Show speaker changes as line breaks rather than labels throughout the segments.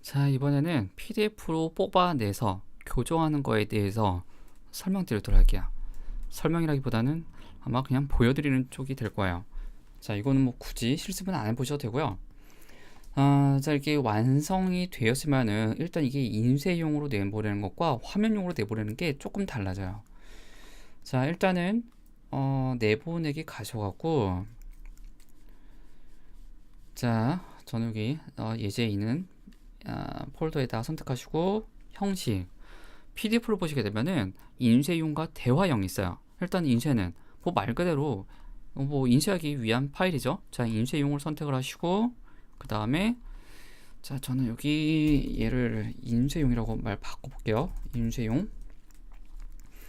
자, 이번에는 PDF로 뽑아내서 교정하는 거에 대해서 설명드리도록 할게요. 설명이라기보다는 아마 그냥 보여드리는 쪽이 될 거예요. 자, 이거는 뭐 굳이 실습은 안 해보셔도 되고요. 자, 이렇게 완성이 되었으면은 일단 이게 인쇄용으로 내보내는 것과 화면용으로 내보내는 게 조금 달라져요. 자, 일단은 내보내기 가셔갖고, 자, 저는 여기 예제에 있는 폴더에다 선택하시고 형식 PDF로 보시게 되면은 인쇄용과 대화형이 있어요. 일단 인쇄는 뭐 말 그대로 뭐 인쇄하기 위한 파일이죠. 자, 인쇄용을 선택을 하시고 그 다음에 자, 저는 여기 얘를 인쇄용이라고 말 바꿔볼게요. 인쇄용.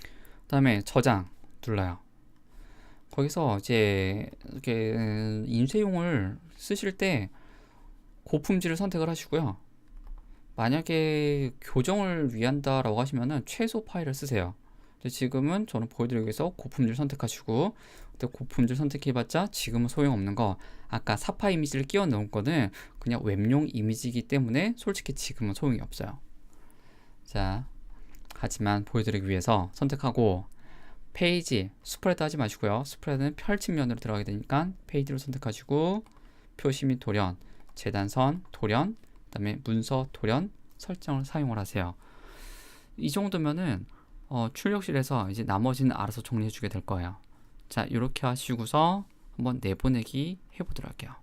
그 다음에 저장 눌러요. 거기서 이제 이렇게 인쇄용을 쓰실 때 고품질을 선택을 하시고요. 만약에 교정을 위한다라고 하시면은 최소 파일을 쓰세요. 근데 지금은 저는 보여드리기 위해서 고품질 선택하시고, 근데 고품질 선택해봤자 지금은 소용없는 거, 아까 사파 이미지를 끼워 넣은 거는 그냥 웹용 이미지이기 때문에 솔직히 지금은 소용이 없어요. 자, 하지만 보여드리기 위해서 선택하고 페이지, 스프레드 하지 마시고요. 스프레드는 펼친 면으로 들어가게 되니까 페이지를 선택하시고 표시 및 돌연, 재단선, 돌연, 그 다음에 문서, 돌연 설정을 사용을 하세요. 이 정도면은 출력실에서 이제 나머지는 알아서 정리해 주게 될 거예요. 자, 이렇게 하시고서 한번 내보내기 해보도록 할게요.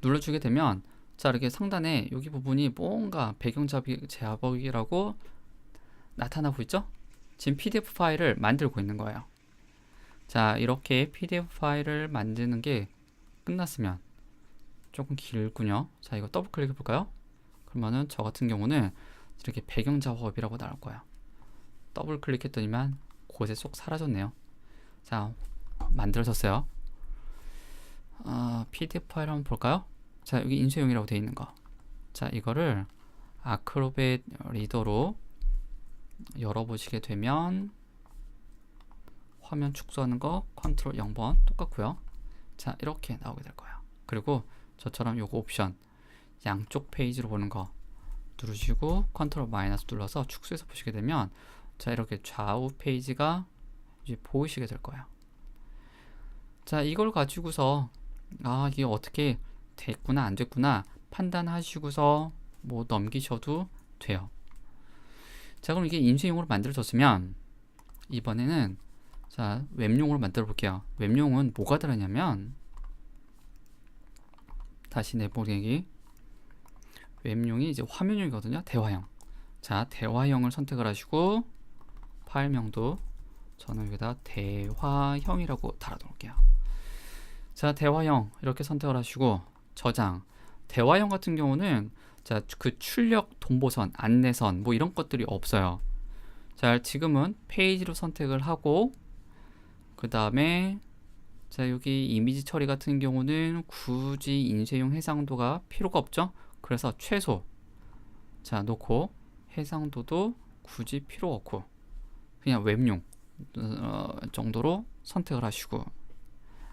눌러주게 되면 자, 이렇게 상단에 여기 부분이 뭔가 배경 제압이라고 나타나고 있죠? 지금 PDF 파일을 만들고 있는 거예요. 자, 이렇게 PDF 파일을 만드는 게 끝났으면 조금 길군요. 자, 이거 더블 클릭해 볼까요? 그러면은 저 같은 경우는 이렇게 배경 작업이라고 나올 거예요. 더블 클릭했더니만 곳에 쏙 사라졌네요. 자, 만들어졌어요. PDF 파일 한번 볼까요? 자, 여기 인쇄용이라고 되어 있는 거. 자, 이거를 아크로벳 리더로 열어보시게 되면 화면 축소하는 거 컨트롤 0번 똑같고요. 자, 이렇게 나오게 될 거예요. 그리고 저처럼 요거 옵션 양쪽 페이지로 보는 거 누르시고 컨트롤 마이너스 눌러서 축소해서 보시게 되면 자, 이렇게 좌우 페이지가 이제 보이시게 될 거예요. 자, 이걸 가지고서 이게 어떻게 됐구나 안 됐구나 판단하시고서 뭐 넘기셔도 돼요. 자, 그럼 이게 인쇄용으로 만들어졌으면 이번에는 자, 웹용으로 만들어 볼게요. 웹용은 뭐가 들어있냐면 다시 내보내기 웹용이 이제 화면용이거든요. 대화형. 자, 대화형을 선택을 하시고 파일명도 저는 여기다 대화형이라고 달아놓을게요. 자, 대화형 이렇게 선택을 하시고 저장. 대화형 같은 경우는 자, 그 출력 동보선, 안내선 뭐 이런 것들이 없어요. 자, 지금은 페이지로 선택을 하고 그 다음에 자, 여기 이미지 처리 같은 경우는 굳이 인쇄용 해상도가 필요가 없죠. 그래서 최소 자 놓고 해상도도 굳이 필요 없고 그냥 웹용 정도로 선택을 하시고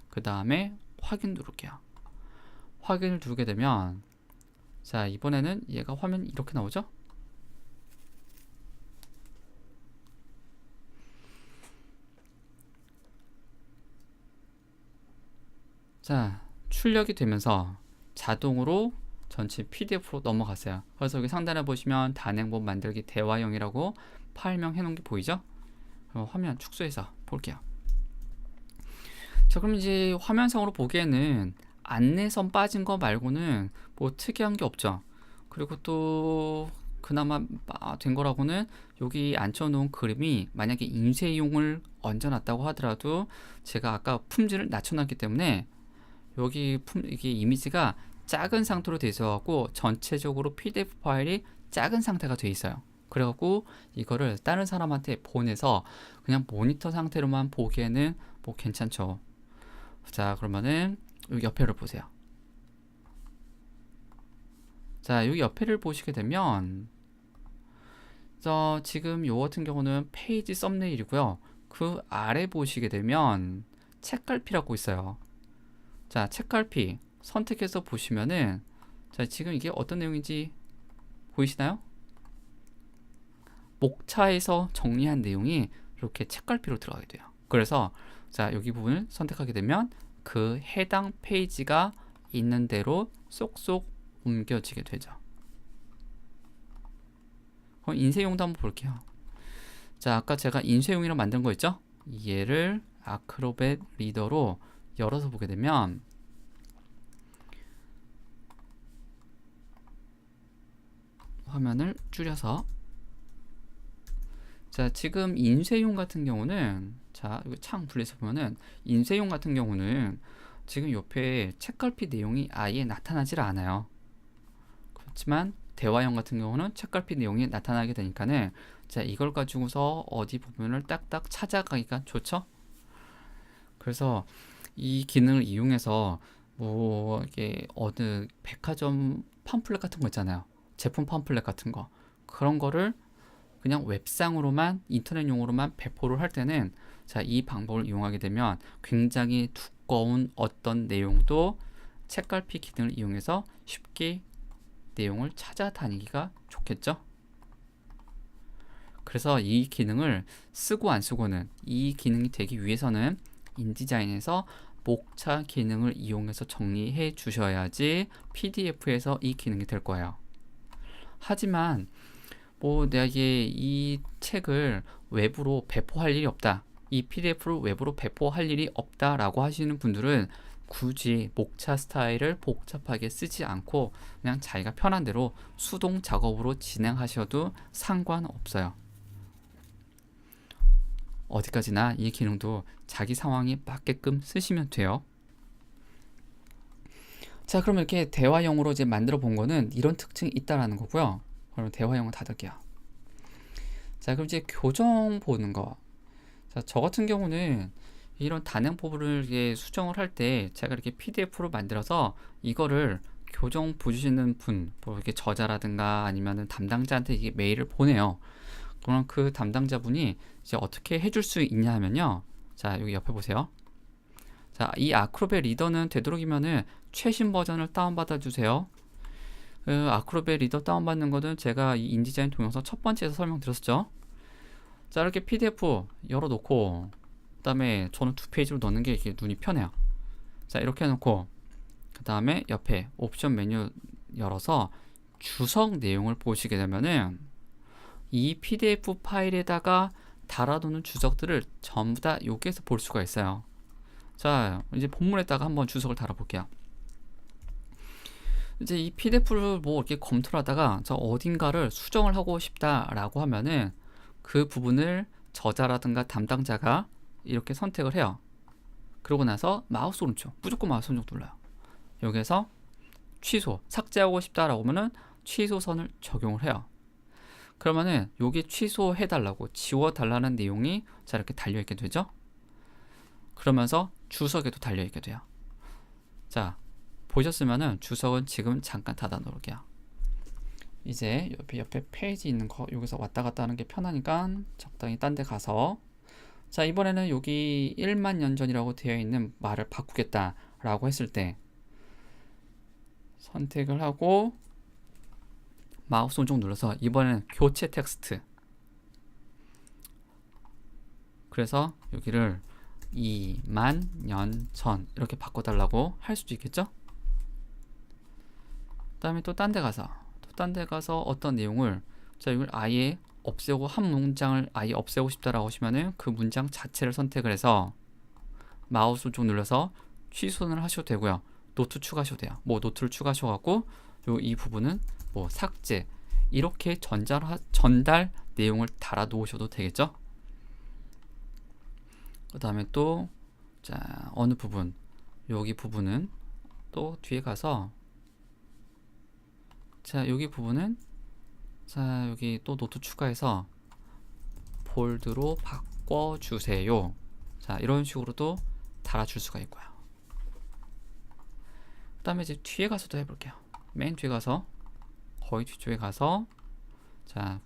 그 다음에 확인 누를게요. 확인을 누르게 되면 자, 이번에는 얘가 화면 이렇게 나오죠. 자, 출력이 되면서 자동으로 전체 PDF로 넘어갔어요. 그래서 여기 상단에 보시면 단행본 만들기 대화형이라고 파일명 해놓은 게 보이죠? 그럼 화면 축소해서 볼게요. 자, 그럼 이제 화면상으로 보기에는 안내선 빠진 거 말고는 뭐 특이한 게 없죠. 그리고 또 그나마 된 거라고는 여기 앉혀놓은 그림이 만약에 인쇄용을 얹어놨다고 하더라도 제가 아까 품질을 낮춰놨기 때문에 여기 이게 이미지가 작은 상태로 되어 있어갖고 전체적으로 PDF 파일이 작은 상태가 되어 있어요. 그래갖고 이거를 다른 사람한테 보내서 그냥 모니터 상태로만 보기에는 뭐 괜찮죠. 자, 그러면은 여기 옆에를 보세요. 자, 여기 옆에를 보시게 되면 지금 요 같은 경우는 페이지 썸네일이고요. 그 아래 보시게 되면 책갈피라고 있어요. 자, 책갈피 선택해서 보시면은 자, 지금 이게 어떤 내용인지 보이시나요? 목차에서 정리한 내용이 이렇게 책갈피로 들어가게 돼요. 그래서 자, 여기 부분을 선택하게 되면 그 해당 페이지가 있는 대로 쏙쏙 옮겨지게 되죠. 그럼 인쇄용도 한번 볼게요. 자, 아까 제가 인쇄용이라 만든 거 있죠? 얘를 아크로벳 리더로 열어서 보게 되면 화면을 줄여서, 자, 지금 인쇄용 같은 경우는, 자, 이거 창 분리해서 보면은 인쇄용 같은 경우는 지금 옆에 책갈피 내용이 아예 나타나질 않아요. 그렇지만 대화형 같은 경우는 책갈피 내용이 나타나게 되니까는, 자, 이걸 가지고서 어디 부분을 딱딱 찾아가기가 좋죠. 그래서 이 기능을 이용해서 뭐 이게 어느 백화점 팜플렛 같은 거 있잖아요. 제품 팜플렛 같은 거, 그런 거를 그냥 웹상으로만, 인터넷용으로만 배포를 할 때는, 자, 이 방법을 이용하게 되면 굉장히 두꺼운 어떤 내용도 책갈피 기능을 이용해서 쉽게 내용을 찾아다니기가 좋겠죠. 그래서 이 기능을 쓰고 안 쓰고는, 이 기능이 되기 위해서는 인디자인에서 목차 기능을 이용해서 정리해 주셔야지 PDF에서 이 기능이 될 거예요. 하지만 뭐 내가 이 책을 외부로 배포할 일이 없다, 이 PDF를 외부로 배포할 일이 없다 라고 하시는 분들은 굳이 목차 스타일을 복잡하게 쓰지 않고 그냥 자기가 편한 대로 수동 작업으로 진행하셔도 상관없어요. 어디까지나 이 기능도 자기 상황에 맞게끔 쓰시면 돼요. 자, 그럼 이렇게 대화형으로 이제 만들어 본 거는 이런 특징이 있다라는 거고요. 그럼 대화형을 닫을게요. 자, 그럼 이제 교정 보는 거. 자, 저 같은 경우는 이런 단행본을 이렇게 수정을 할 때 제가 이렇게 PDF로 만들어서 이거를 교정 보주시는 분, 뭐 이렇게 저자라든가 아니면은 담당자한테 이게 메일을 보내요. 그럼 그 담당자분이 이제 어떻게 해줄 수 있냐 하면요. 자, 여기 옆에 보세요. 자, 이 아크로벳 리더는 되도록이면은 최신 버전을 다운받아 주세요. 아크로벳 리더 다운받는 거는 제가 이 인디자인 동영상 첫 번째에서 설명드렸었죠. 자, 이렇게 PDF 열어놓고, 그 다음에 저는 2페이지로 넣는 게 이렇게 눈이 편해요. 자, 이렇게 해놓고, 그 다음에 옆에 옵션 메뉴 열어서 주석 내용을 보시게 되면은 이 PDF 파일에다가 달아두는 주석들을 전부 다 여기에서 볼 수가 있어요. 자, 이제 본문에다가 한번 주석을 달아볼게요. 이제 이 PDF를 뭐 이렇게 검토를 하다가 저 어딘가를 수정을 하고 싶다라고 하면은 그 부분을 저자라든가 담당자가 이렇게 선택을 해요. 그러고 나서 마우스 오른쪽, 무조건 마우스 오른쪽 눌러요. 여기에서 취소, 삭제하고 싶다라고 하면은 취소선을 적용을 해요. 그러면은 여기 취소해달라고, 지워달라는 내용이 자, 이렇게 달려있게 되죠. 그러면서 주석에도 달려있게 돼요. 자, 보셨으면은 주석은 지금 잠깐 닫아 놓을게요. 이제 옆에 페이지 있는 거 여기서 왔다 갔다 하는 게 편하니까 적당히 딴 데 가서, 자, 이번에는 여기 1만 년 전이라고 되어 있는 말을 바꾸겠다 라고 했을 때 선택을 하고 마우스 오른쪽 눌러서 이번에는 교체 텍스트, 그래서 여기를 2만 년 전 이렇게 바꿔달라고 할 수도 있겠죠. 그 다음에 또 딴 데 가서 어떤 내용을, 자, 이걸 아예 없애고 한 문장을 아예 없애고 싶다라고 하시면은 그 문장 자체를 선택을 해서 마우스 오른쪽 눌러서 취소를 하셔도 되고요. 노트 추가하셔도 돼요. 뭐 노트를 추가하셔갖고 이 부분은 뭐 삭제, 이렇게 전달 내용을 달아 놓으셔도 되겠죠. 그 다음에 또, 자, 어느 부분, 여기 부분은 또 뒤에 가서, 자, 여기 부분은, 자, 여기 또 노트 추가해서 볼드로 바꿔주세요. 자, 이런 식으로도 달아줄 수가 있고요. 그 다음에 이제 뒤에 가서도 해볼게요. 맨 뒤에 가서, 거의 뒤쪽에 가서, 자,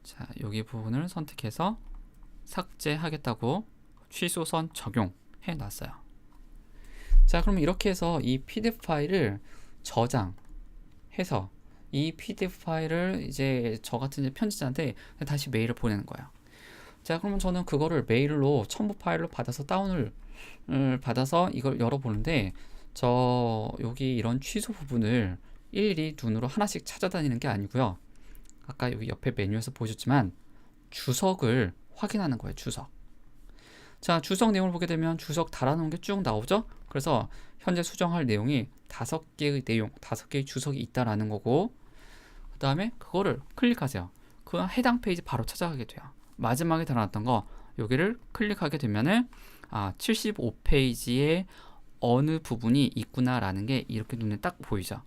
자, 여기 부분을 선택해서 삭제하겠다고 취소선 적용해 놨어요. 자, 그러면 이렇게 해서 이 PDF 파일을 저장해서 이 PDF 파일을 이제 저 같은 편집자한테 다시 메일을 보내는 거예요. 자, 그러면 저는 그거를 메일로 첨부 파일로 받아서 다운을 받아서 이걸 열어보는데, 저 여기 이런 취소 부분을 일일이 눈으로 하나씩 찾아다니는 게 아니고요. 아까 여기 옆에 메뉴에서 보셨지만 주석을 확인하는 거예요. 주석. 자, 주석 내용을 보게 되면 주석 달아놓은 게 쭉 나오죠. 그래서 현재 수정할 내용이 5개의 내용, 5개의 주석이 있다라는 거고, 그 다음에 그거를 클릭하세요. 그 해당 페이지 바로 찾아가게 돼요. 마지막에 달아놨던 거 여기를 클릭하게 되면은 75페이지에 어느 부분이 있구나라는 게 이렇게 눈에 딱 보이죠.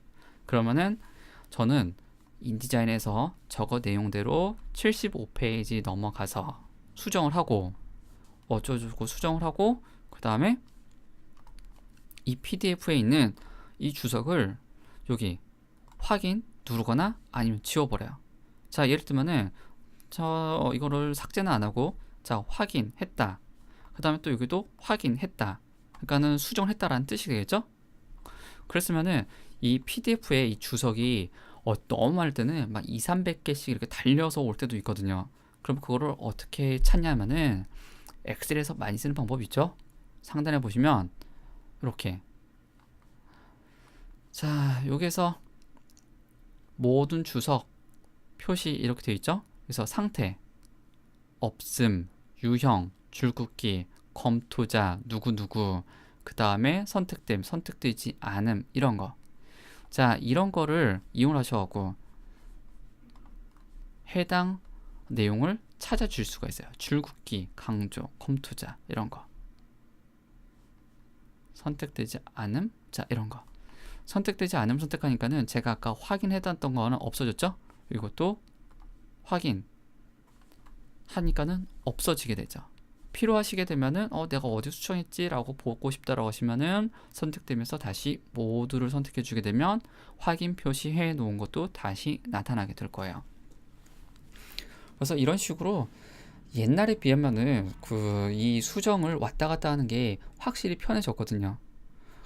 그러면은 저는 인디자인에서 저거 내용대로 75페이지 넘어가서 수정을 하고 어쩌고 수정을 하고, 그 다음에 이 PDF에 있는 이 주석을 여기 확인 누르거나 아니면 지워버려요. 자, 예를 들면은 저 이거를 삭제는 안 하고, 자, 확인했다. 그 다음에 또 여기도 확인했다. 그러니까는 수정을 했다라는 뜻이 되겠죠? 그랬으면은 이 PDF에 이 주석이 너무 많을 때는 막 200~300개씩 이렇게 달려서 올 때도 있거든요. 그럼 그거를 어떻게 찾냐면은 엑셀에서 많이 쓰는 방법이 있죠. 상단에 보시면 이렇게, 자, 여기서 모든 주석 표시 이렇게 되어 있죠. 그래서 상태, 없음, 유형, 줄긋기, 검토자, 누구누구, 그 다음에 선택됨, 선택되지 않음, 이런 거. 자, 이런 거를 이용하셔갖고 해당 내용을 찾아줄 수가 있어요. 줄긋기, 강조, 검토자, 이런 거. 선택되지 않음, 자, 이런 거. 선택되지 않음 선택하니까는 제가 아까 확인해놨던 거는 없어졌죠? 이것도 확인 하니까는 없어지게 되죠. 필요하시게 되면은 내가 어디 수정했지 라고 보고 싶다라고 하시면은 선택되면서 다시 모두를 선택해 주게 되면 확인 표시해 놓은 것도 다시 나타나게 될 거예요. 그래서 이런 식으로 옛날에 비하면은 이 수정을 왔다 갔다 하는 게 확실히 편해졌거든요.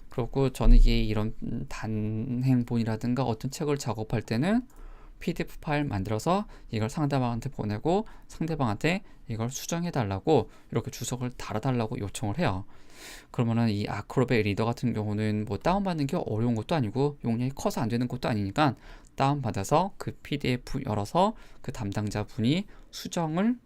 그리고 저는 이게 이런 단행본이라든가 어떤 책을 작업할 때는 PDF 파일 만들어서 이걸 상대방한테 보내고 상대방한테 이걸 수정해 달라고 이렇게 주석을 달아달라고 요청을 해요. 그러면은 이 아크로벳 리더 같은 경우는 뭐 다운받는 게 어려운 것도 아니고 용량이 커서 안 되는 것도 아니니까 다운받아서 그 PDF 열어서 그 담당자 분이 수정을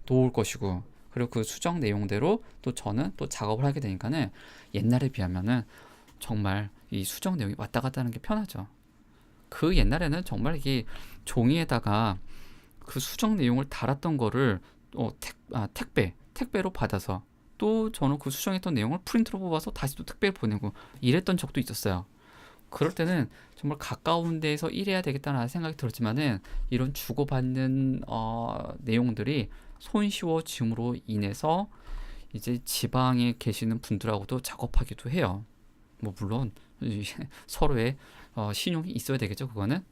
놓을 것이고, 그리고 그 수정 내용대로 또 저는 또 작업을 하게 되니까는 옛날에 비하면은 정말 이 수정 내용이 왔다 갔다 하는 게 편하죠. 그 옛날에는 정말 이게 종이에다가 그 수정 내용을 달았던 거를 택배로 받아서 또 저는 그 수정했던 내용을 프린트로 뽑아서 다시 또 택배를 보내고 이랬던 적도 있었어요. 그럴 때는 정말 가까운 데에서 일해야 되겠다는 생각이 들었지만은 이런 주고받는 내용들이 손쉬워짐으로 인해서 이제 지방에 계시는 분들하고도 작업하기도 해요. 뭐 물론 서로의 신용이 있어야 되겠죠. 그거는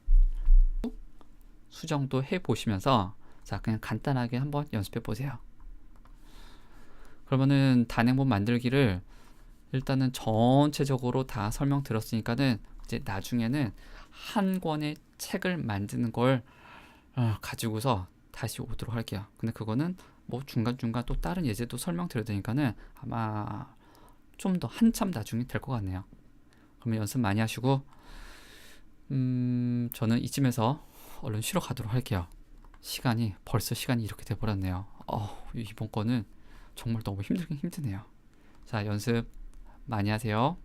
수정도 해 보시면서 자, 그냥 간단하게 한번 연습해 보세요. 그러면은 단행본 만들기를 일단은 전체적으로 다 설명드렸으니까는 이제 나중에는 한 권의 책을 만드는 걸 가지고서 다시 오도록 할게요. 근데 그거는 뭐 중간중간 또 다른 예제도 설명드려야 되니까는 아마 좀 더 한참 나중에 될 것 같네요. 그러면 연습 많이 하시고 저는 이쯤에서 얼른 쉬러 가도록 할게요. 벌써 시간이 이렇게 돼버렸네요. 이번 거는 정말 너무 힘들긴 힘드네요. 자, 연습 많이 하세요.